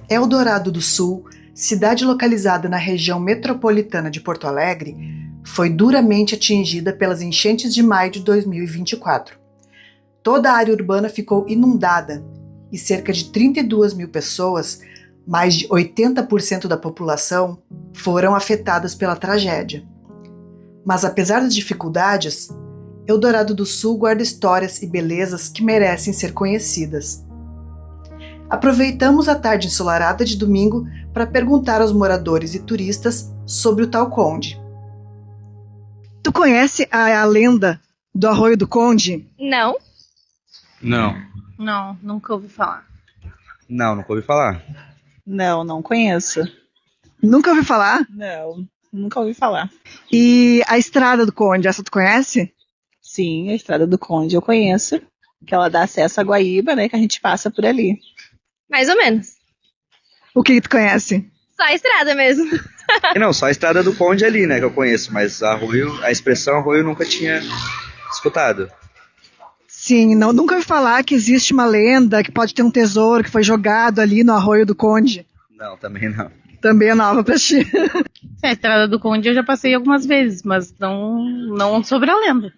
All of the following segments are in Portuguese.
Eldorado do Sul, cidade localizada na região metropolitana de Porto Alegre, foi duramente atingida pelas enchentes de maio de 2024. Toda a área urbana ficou inundada e cerca de 32 mil pessoas, mais de 80% da população, foram afetadas pela tragédia. Mas apesar das dificuldades, Eldorado do Sul guarda histórias e belezas que merecem ser conhecidas. Aproveitamos a tarde ensolarada de domingo para perguntar aos moradores e turistas sobre o Tal Conde. Tu conhece a lenda do Arroio do Conde? Não. Não, nunca ouvi falar. Não, nunca ouvi falar. Não, não conheço. Nunca ouvi falar? Não, nunca ouvi falar. E a Estrada do Conde, essa tu conhece? Sim, a Estrada do Conde eu conheço, que ela dá acesso a Guaíba, né, que a gente passa por ali. Mais ou menos. O que tu conhece? Só a estrada mesmo. Não, só a Estrada do Conde ali, né, que eu conheço, mas arroio, a expressão arroio eu nunca tinha escutado. Sim, nunca ouvi falar que existe uma lenda que pode ter um tesouro que foi jogado ali no Arroio do Conde. Não, também não. Também é nova pra ti. A Estrada do Conde eu já passei algumas vezes, mas não sobre a lenda.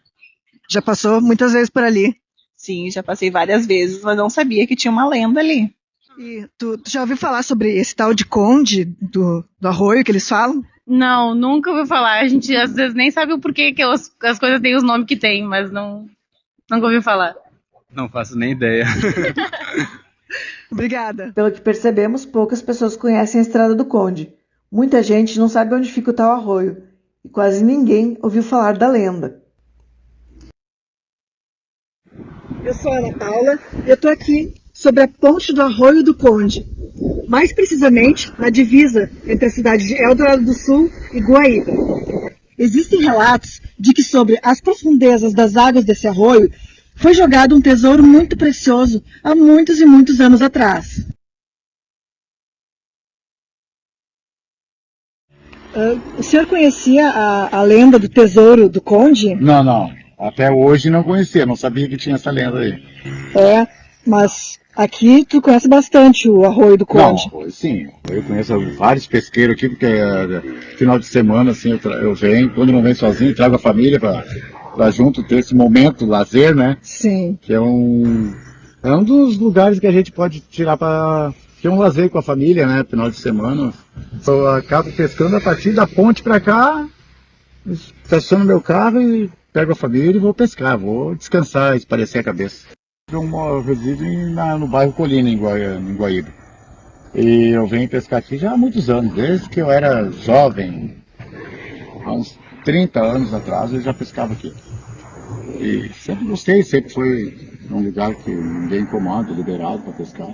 Já passou muitas vezes por ali. Sim, já passei várias vezes, mas não sabia que tinha uma lenda ali. E tu já ouviu falar sobre esse tal de Conde do Arroio que eles falam? Não, nunca ouvi falar. A gente às vezes nem sabe o porquê que as coisas têm os nomes que tem, mas nunca ouvi falar. Não faço nem ideia. Obrigada. Pelo que percebemos, poucas pessoas conhecem a Estrada do Conde. Muita gente não sabe onde fica o tal arroio, e quase ninguém ouviu falar da lenda. Eu sou a Ana Paula e eu estou aqui sobre a ponte do Arroio do Conde, mais precisamente na divisa entre a cidade de Eldorado do Sul e Guaíba. Existem relatos de que sobre as profundezas das águas desse arroio foi jogado um tesouro muito precioso há muitos e muitos anos atrás. O senhor conhecia a lenda do tesouro do Conde? Não. Até hoje não conhecia, não sabia que tinha essa lenda aí. Mas aqui tu conhece bastante o Arroio do Conde. Não, sim, eu conheço vários pesqueiros aqui, porque final de semana assim, eu venho, quando não venho sozinho, trago a família para junto ter esse momento, lazer, né? Sim. Que é um dos lugares que a gente pode tirar para ter um lazer com a família, né? Final de semana. Eu acabo pescando a partir da ponte para cá, estaciono meu carro e pego a família e vou pescar, vou descansar, espairecer a cabeça. Eu resido no bairro Colina, em Guaíba. E eu venho pescar aqui já há muitos anos, desde que eu era jovem, há uns 30 anos atrás eu já pescava aqui. E sempre gostei, sempre foi um lugar que ninguém incomoda, liberado para pescar.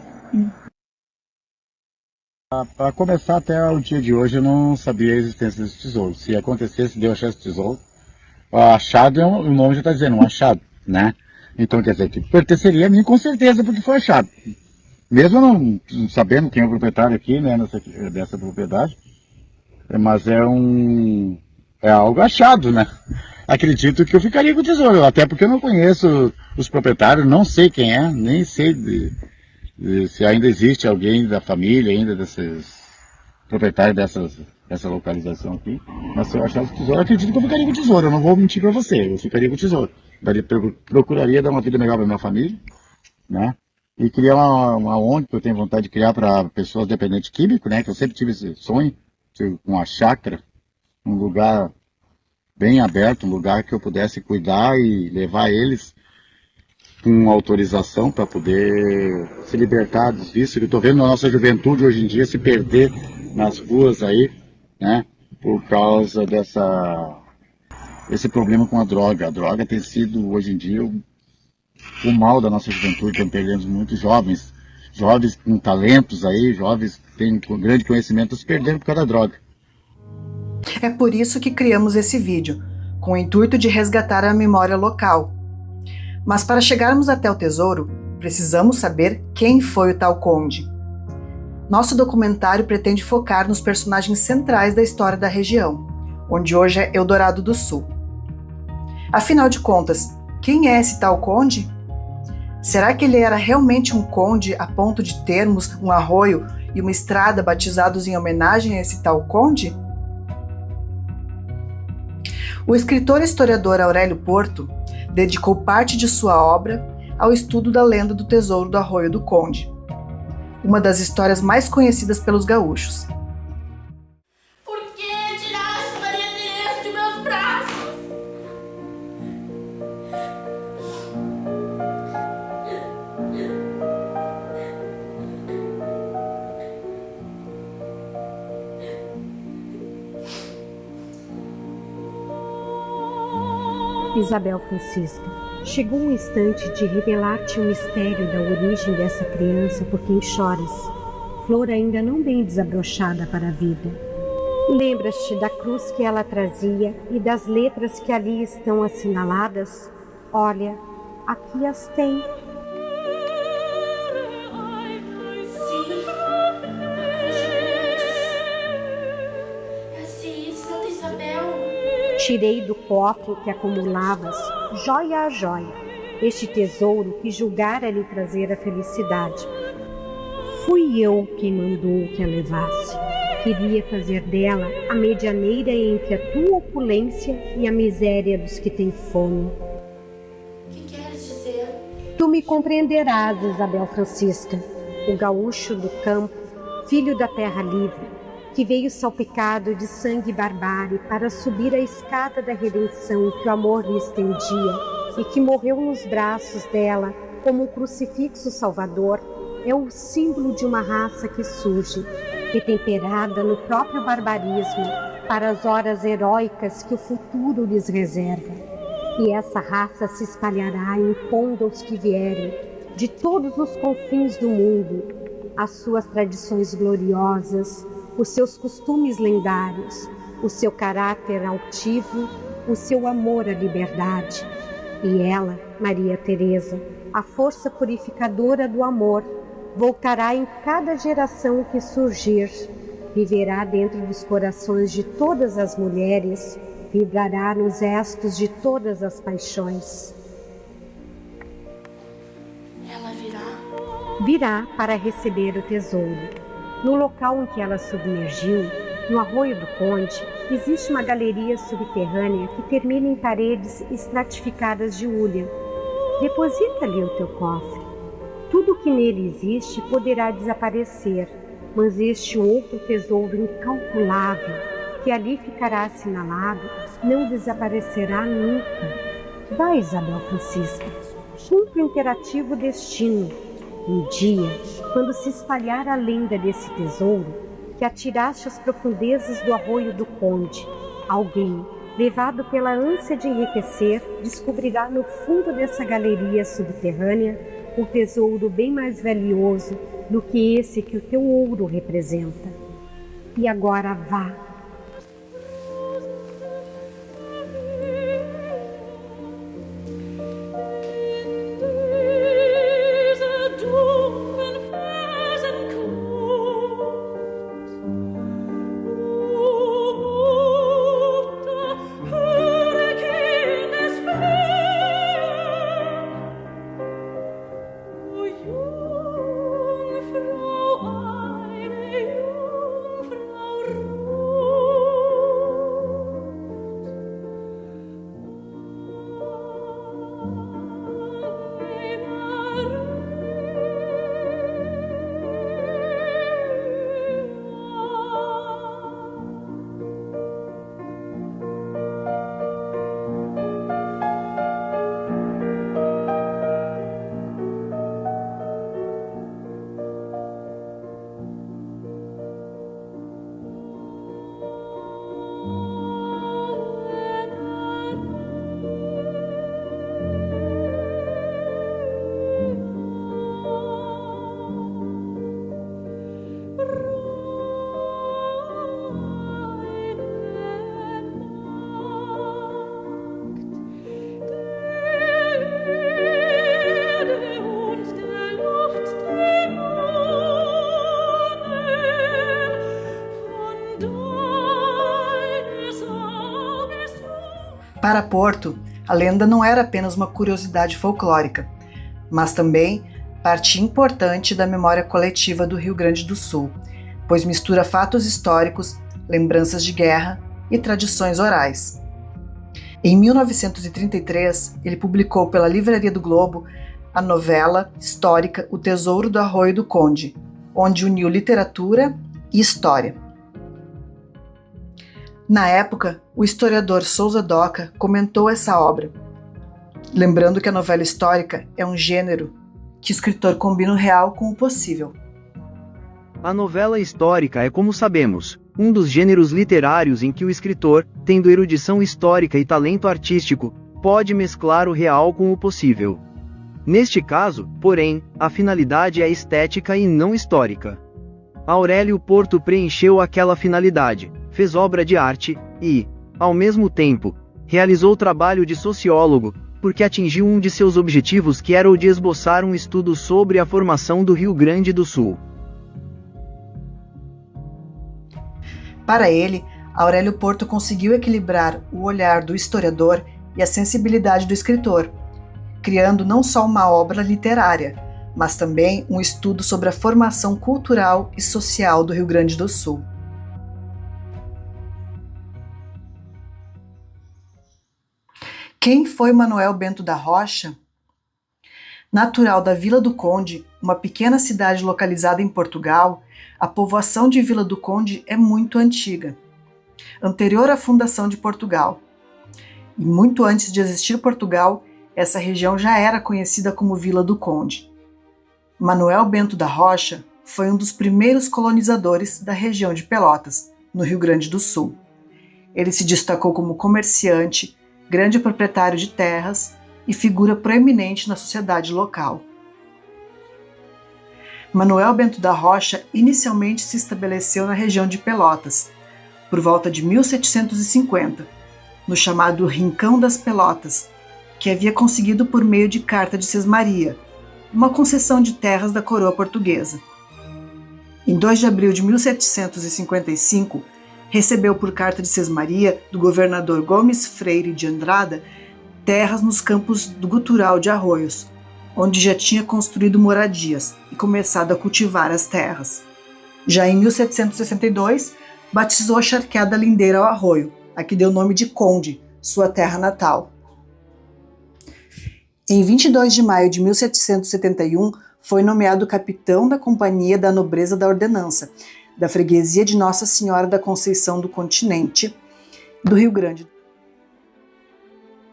Para começar, até o dia de hoje eu não sabia a existência desse tesouro. Se acontecesse de eu achar esse tesouro, o achado, o nome já está dizendo, um achado, né? Então quer dizer que pertenceria a mim com certeza, porque foi achado. Mesmo não sabendo quem é o proprietário aqui, né, dessa propriedade, mas é algo achado, né? Acredito que eu ficaria com o tesouro, até porque eu não conheço os proprietários, não sei quem é, nem sei se ainda existe alguém da família ainda desses proprietários dessa localização aqui. Mas se eu achasse o tesouro, eu acredito que eu ficaria com o tesouro, eu não vou mentir para você, eu ficaria com o tesouro. Procuraria dar uma vida melhor para minha família, né? E criar uma ONG que eu tenho vontade de criar para pessoas dependentes químicos, né? Que eu sempre tive esse sonho, uma chácara, um lugar bem aberto, um lugar que eu pudesse cuidar e levar eles com autorização para poder se libertar dos vícios. Eu estou vendo na nossa juventude hoje em dia se perder nas ruas aí, né? Por causa esse problema com a droga. A droga tem sido hoje em dia o mal da nossa juventude, estamos perdendo muitos jovens com talentos aí, jovens que têm grande conhecimento, se perdendo por causa da droga. É por isso que criamos esse vídeo, com o intuito de resgatar a memória local. Mas para chegarmos até o tesouro, precisamos saber quem foi o tal Conde. Nosso documentário pretende focar nos personagens centrais da história da região, onde hoje é Eldorado do Sul. Afinal de contas, quem é esse tal Conde? Será que ele era realmente um conde a ponto de termos um arroio e uma estrada batizados em homenagem a esse tal conde? O escritor e historiador Aurélio Porto dedicou parte de sua obra ao estudo da lenda do tesouro do Arroio do Conde, uma das histórias mais conhecidas pelos gaúchos. Por que tiraste Maria Teresa de meus braços? Isabel Francisca, chegou o instante de revelar-te o mistério da origem dessa criança por quem choras, flor ainda não bem desabrochada para a vida. Lembras-te da cruz que ela trazia e das letras que ali estão assinaladas? Olha, aqui as tem. Tirei do cofre que acumulavas, joia a joia, este tesouro que julgara lhe trazer a felicidade. Fui eu quem mandou que a levasse. Queria fazer dela a medianeira entre a tua opulência e a miséria dos que têm fome. O que queres dizer? Tu me compreenderás, Isabel Francisca, o gaúcho do campo, filho da terra livre, que veio salpicado de sangue e barbárie para subir a escada da redenção que o amor lhe estendia e que morreu nos braços dela como um crucifixo salvador, é o símbolo de uma raça que surge, retemperada no próprio barbarismo para as horas heróicas que o futuro lhes reserva. E essa raça se espalhará impondo aos que vierem de todos os confins do mundo as suas tradições gloriosas, os seus costumes lendários, o seu caráter altivo, o seu amor à liberdade. E ela, Maria Teresa, a força purificadora do amor, voltará em cada geração que surgir, viverá dentro dos corações de todas as mulheres, vibrará nos estos de todas as paixões. Ela virá? Virá para receber o tesouro. No local em que ela submergiu, no Arroio do Conde, existe uma galeria subterrânea que termina em paredes estratificadas de hulha. Deposita ali o teu cofre. Tudo o que nele existe poderá desaparecer, mas este outro tesouro incalculável, que ali ficará assinalado, não desaparecerá nunca. Vai, Isabel Francisca, cumpre o imperativo destino. Um dia, quando se espalhar a lenda desse tesouro, que atiraste às profundezas do Arroio do Conde, alguém, levado pela ânsia de enriquecer, descobrirá no fundo dessa galeria subterrânea um tesouro bem mais valioso do que esse que o teu ouro representa. E agora vá. Para Porto, a lenda não era apenas uma curiosidade folclórica, mas também parte importante da memória coletiva do Rio Grande do Sul, pois mistura fatos históricos, lembranças de guerra e tradições orais. Em 1933, ele publicou pela Livraria do Globo a novela histórica O Tesouro do Arroio do Conde, onde uniu literatura e história. Na época, o historiador Souza Doca comentou essa obra, lembrando que a novela histórica é um gênero que o escritor combina o real com o possível. A novela histórica é, como sabemos, um dos gêneros literários em que o escritor, tendo erudição histórica e talento artístico, pode mesclar o real com o possível. Neste caso, porém, a finalidade é estética e não histórica. Aurélio Porto preencheu aquela finalidade, fez obra de arte e, ao mesmo tempo, realizou trabalho de sociólogo, porque atingiu um de seus objetivos, que era o de esboçar um estudo sobre a formação do Rio Grande do Sul. Para ele, Aurélio Porto conseguiu equilibrar o olhar do historiador e a sensibilidade do escritor, criando não só uma obra literária, mas também um estudo sobre a formação cultural e social do Rio Grande do Sul. Quem foi Manuel Bento da Rocha? Natural da Vila do Conde, uma pequena cidade localizada em Portugal, a povoação de Vila do Conde é muito antiga, anterior à fundação de Portugal. E muito antes de existir Portugal, essa região já era conhecida como Vila do Conde. Manuel Bento da Rocha foi um dos primeiros colonizadores da região de Pelotas, no Rio Grande do Sul. Ele se destacou como comerciante, grande proprietário de terras e figura proeminente na sociedade local. Manuel Bento da Rocha inicialmente se estabeleceu na região de Pelotas, por volta de 1750, no chamado Rincão das Pelotas, que havia conseguido por meio de carta de Sesmaria, uma concessão de terras da coroa portuguesa. Em 2 de abril de 1755, recebeu por carta de Sesmaria do governador Gomes Freire de Andrada terras nos campos do Gutural de Arroios, onde já tinha construído moradias e começado a cultivar as terras. Já em 1762, batizou a charqueada lindeira ao arroio, a que deu o nome de Conde, sua terra natal. Em 22 de maio de 1771, foi nomeado capitão da Companhia da Nobreza da Ordenança, da freguesia de Nossa Senhora da Conceição do Continente, do Rio Grande.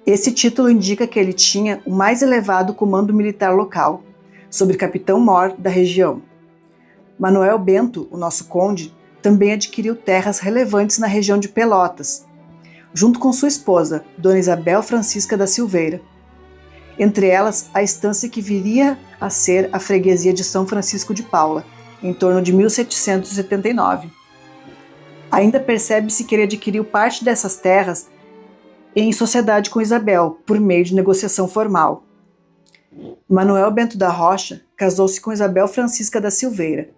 Esse título indica que ele tinha o mais elevado comando militar local, sobre capitão-mor da região. Manuel Bento, o nosso conde, também adquiriu terras relevantes na região de Pelotas, junto com sua esposa, Dona Isabel Francisca da Silveira. Entre elas, a estância que viria a ser a freguesia de São Francisco de Paula, em torno de 1779. Ainda percebe-se que ele adquiriu parte dessas terras em sociedade com Isabel, por meio de negociação formal. Manuel Bento da Rocha casou-se com Isabel Francisca da Silveira,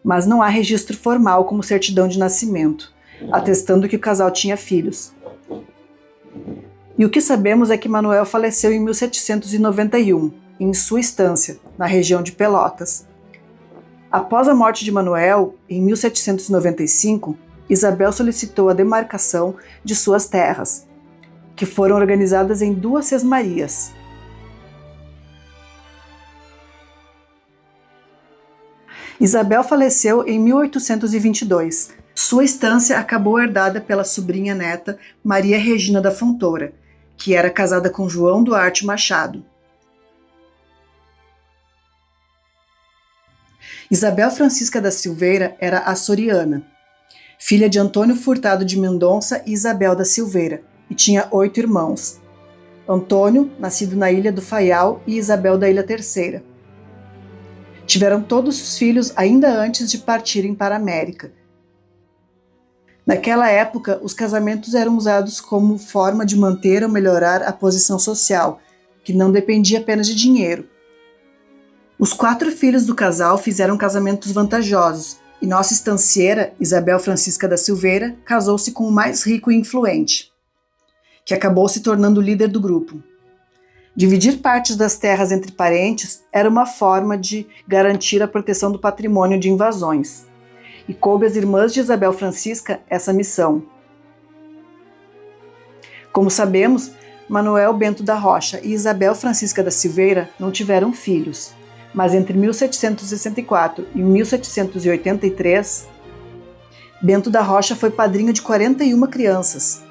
mas não há registro formal como certidão de nascimento, atestando que o casal tinha filhos. E o que sabemos é que Manuel faleceu em 1791, em sua estância, na região de Pelotas. Após a morte de Manuel, em 1795, Isabel solicitou a demarcação de suas terras, que foram organizadas em 2 sesmarias. Isabel faleceu em 1822. Sua estância acabou herdada pela sobrinha neta Maria Regina da Fontoura, que era casada com João Duarte Machado. Isabel Francisca da Silveira era açoriana, filha de Antônio Furtado de Mendonça e Isabel da Silveira, e tinha 8 irmãos. Antônio, nascido na Ilha do Faial, e Isabel da Ilha Terceira. Tiveram todos os filhos ainda antes de partirem para a América. Naquela época, os casamentos eram usados como forma de manter ou melhorar a posição social, que não dependia apenas de dinheiro. Os 4 filhos do casal fizeram casamentos vantajosos, e nossa estancieira, Isabel Francisca da Silveira, casou-se com o mais rico e influente, que acabou se tornando o líder do grupo. Dividir partes das terras entre parentes era uma forma de garantir a proteção do patrimônio de invasões, e coube às irmãs de Isabel Francisca essa missão. Como sabemos, Manuel Bento da Rocha e Isabel Francisca da Silveira não tiveram filhos, mas entre 1764 e 1783, Bento da Rocha foi padrinho de 41 crianças,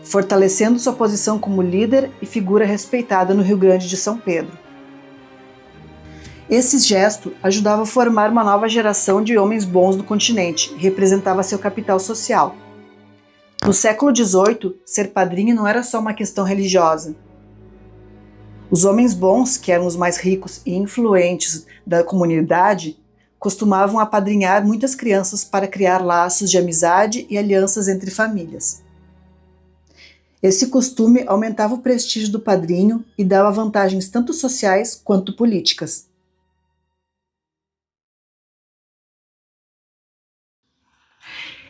fortalecendo sua posição como líder e figura respeitada no Rio Grande de São Pedro. Esse gesto ajudava a formar uma nova geração de homens bons do continente e representava seu capital social. No século XVIII, ser padrinho não era só uma questão religiosa. Os homens bons, que eram os mais ricos e influentes da comunidade, costumavam apadrinhar muitas crianças para criar laços de amizade e alianças entre famílias. Esse costume aumentava o prestígio do padrinho e dava vantagens tanto sociais quanto políticas.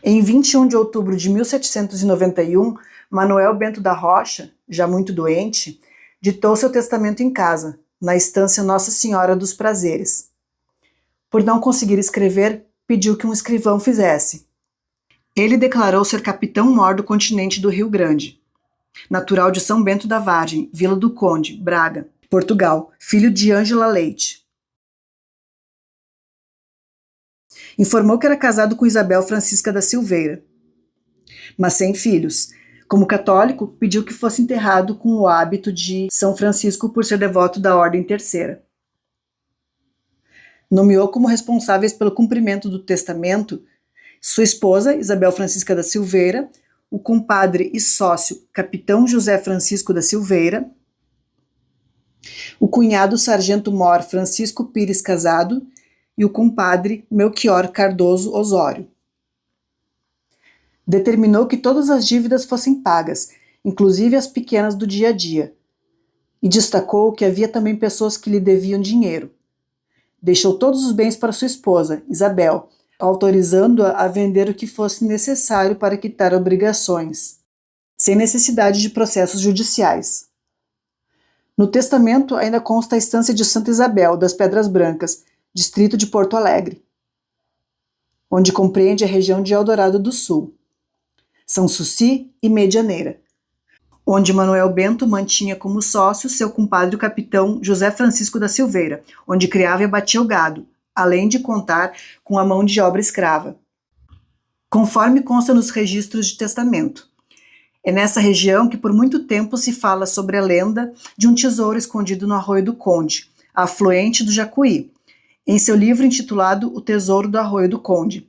Em 21 de outubro de 1791, Manuel Bento da Rocha, já muito doente, ditou seu testamento em casa, na estância Nossa Senhora dos Prazeres. Por não conseguir escrever, pediu que um escrivão fizesse. Ele declarou ser capitão-mor do continente do Rio Grande, natural de São Bento da Vargem, Vila do Conde, Braga, Portugal, filho de Ângela Leite. Informou que era casado com Isabel Francisca da Silveira, mas sem filhos. Como católico, pediu que fosse enterrado com o hábito de São Francisco por ser devoto da Ordem Terceira. Nomeou como responsáveis pelo cumprimento do testamento sua esposa, Isabel Francisca da Silveira, o compadre e sócio, capitão José Francisco da Silveira, o cunhado sargento-mor Francisco Pires Casado e o compadre Melchior Cardoso Osório. Determinou que todas as dívidas fossem pagas, inclusive as pequenas do dia a dia, e destacou que havia também pessoas que lhe deviam dinheiro. Deixou todos os bens para sua esposa, Isabel, autorizando-a a vender o que fosse necessário para quitar obrigações, sem necessidade de processos judiciais. No testamento ainda consta a estância de Santa Isabel das Pedras Brancas, distrito de Porto Alegre, onde compreende a região de Eldorado do Sul, São Suci e Medianeira, onde Manuel Bento mantinha como sócio seu compadre o capitão José Francisco da Silveira, onde criava e abatia o gado, além de contar com a mão de obra escrava, conforme consta nos registros de testamento. É nessa região que por muito tempo se fala sobre a lenda de um tesouro escondido no Arroio do Conde, afluente do Jacuí, em seu livro intitulado O Tesouro do Arroio do Conde.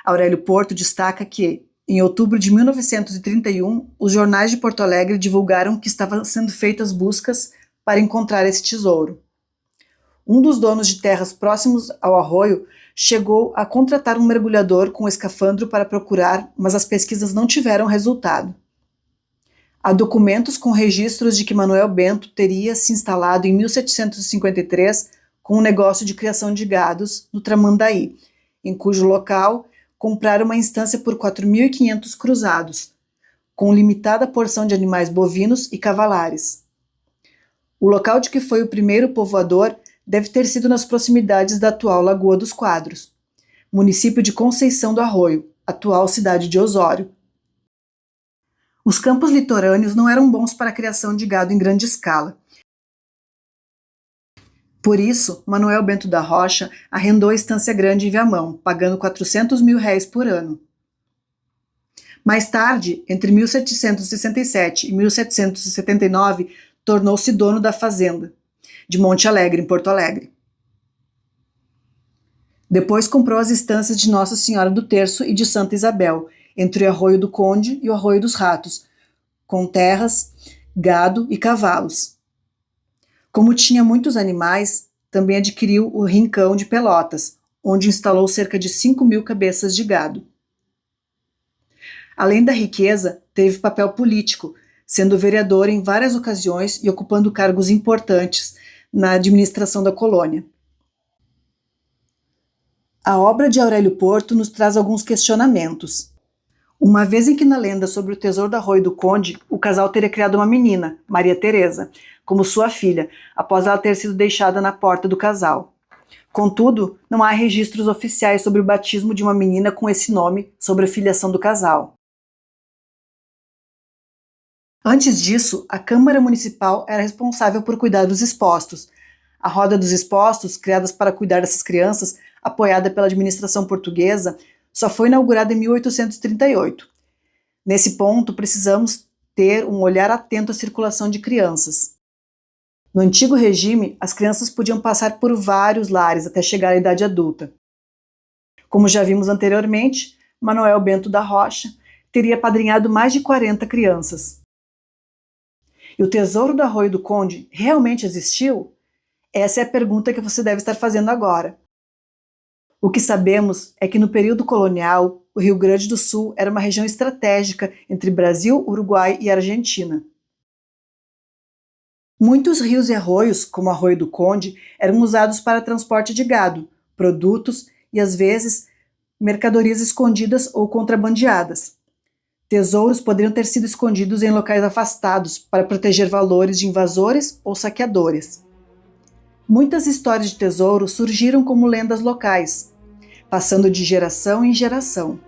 Aurélio Porto destaca que, em outubro de 1931, os jornais de Porto Alegre divulgaram que estavam sendo feitas buscas para encontrar esse tesouro. Um dos donos de terras próximos ao arroio chegou a contratar um mergulhador com escafandro para procurar, mas as pesquisas não tiveram resultado. Há documentos com registros de que Manuel Bento teria se instalado em 1753 com um negócio de criação de gados no Tramandaí, em cujo local compraram uma instância por 4.500 cruzados, com limitada porção de animais bovinos e cavalares. O local de que foi o primeiro povoador deve ter sido nas proximidades da atual Lagoa dos Quadros, município de Conceição do Arroio, atual cidade de Osório. Os campos litorâneos não eram bons para a criação de gado em grande escala. Por isso, Manuel Bento da Rocha arrendou a Estância Grande em Viamão, pagando R$400 mil por ano. Mais tarde, entre 1767 e 1779, tornou-se dono da fazenda, de Monte Alegre, em Porto Alegre. Depois comprou as estâncias de Nossa Senhora do Terço e de Santa Isabel, entre o Arroio do Conde e o Arroio dos Ratos, com terras, gado e cavalos. Como tinha muitos animais, também adquiriu o Rincão de Pelotas, onde instalou cerca de 5.000 cabeças de gado. Além da riqueza, teve papel político, sendo vereador em várias ocasiões e ocupando cargos importantes na administração da colônia. A obra de Aurélio Porto nos traz alguns questionamentos. Uma vez em que na lenda sobre o tesouro do Arroio do Conde, o casal teria criado uma menina, Maria Teresa, como sua filha, após ela ter sido deixada na porta do casal. Contudo, não há registros oficiais sobre o batismo de uma menina com esse nome sobre a filiação do casal. Antes disso, a Câmara Municipal era responsável por cuidar dos expostos. A Roda dos Expostos, criada para cuidar dessas crianças, apoiada pela administração portuguesa, só foi inaugurada em 1838. Nesse ponto, precisamos ter um olhar atento à circulação de crianças. No antigo regime, as crianças podiam passar por vários lares até chegar à idade adulta. Como já vimos anteriormente, Manuel Bento da Rocha teria apadrinhado mais de 40 crianças. E o tesouro do Arroio do Conde realmente existiu? Essa é a pergunta que você deve estar fazendo agora. O que sabemos é que no período colonial, o Rio Grande do Sul era uma região estratégica entre Brasil, Uruguai e Argentina. Muitos rios e arroios, como o Arroio do Conde, eram usados para transporte de gado, produtos e, às vezes, mercadorias escondidas ou contrabandeadas. Tesouros poderiam ter sido escondidos em locais afastados para proteger valores de invasores ou saqueadores. Muitas histórias de tesouro surgiram como lendas locais, passando de geração em geração.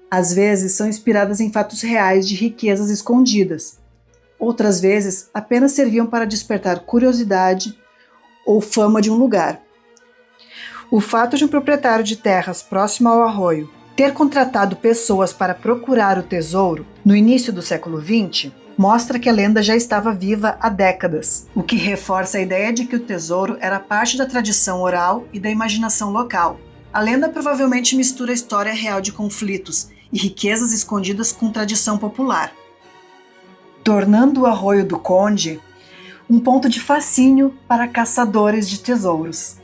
Às vezes são inspiradas em fatos reais de riquezas escondidas. Outras vezes apenas serviam para despertar curiosidade ou fama de um lugar. O fato de um proprietário de terras próximo ao arroio ter contratado pessoas para procurar o tesouro no início do século XX mostra que a lenda já estava viva há décadas, o que reforça a ideia de que o tesouro era parte da tradição oral e da imaginação local. A lenda provavelmente mistura a história real de conflitos e riquezas escondidas com tradição popular, tornando o Arroio do Conde um ponto de fascínio para caçadores de tesouros.